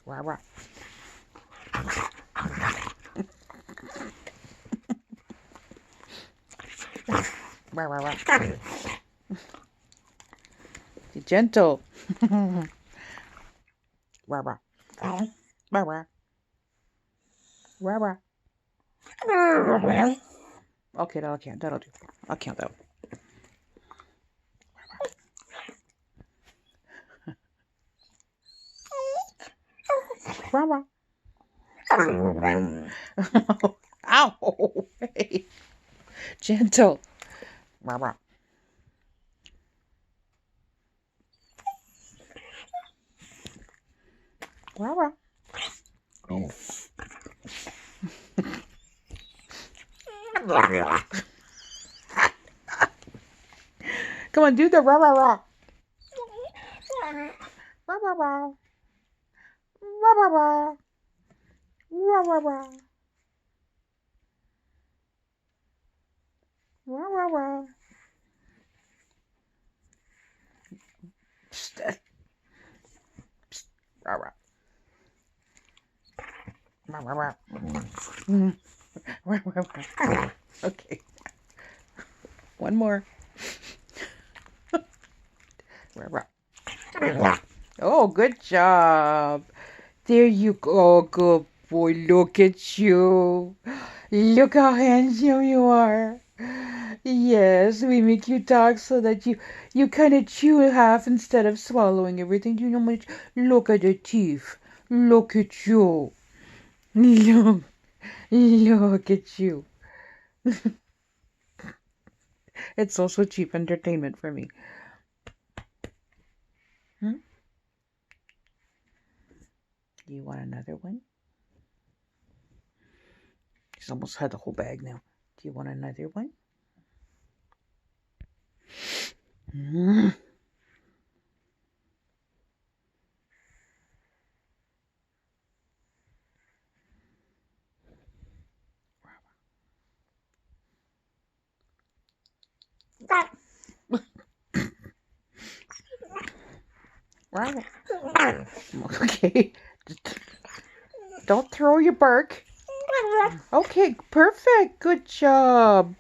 Rah, rah. Rah, rah, rah. Be gentle. Rah, rah. Rah, rah. Rah, rah. Okay, that'll count. That'll do. I'll count that. Rah, rah. Ow! Hey. Gentle. Rah, rah. Rah, rah. Come on, do the rah, rah, rah. Rah, rah, rah. Rah, rah, rah. Rah, rah, rah. Rah, rah, rah. Psst. Psst. Rah, rah. Rah, rah, rah. Rah, rah, rah. Okay. One more. Rah, rah. Oh, good job. There you go. Good boy. Look at you. Look how handsome you are. Yes, we make you talk so that you kind of chew half instead of swallowing everything. Do you know much? Look at the teeth. Look at you. Look, look at you. It's also cheap entertainment for me. Hmm? Do you want another one? He's almost had the whole bag now. Do you want another one? Mm. Okay. Don't throw your bark. Okay, perfect. Good job.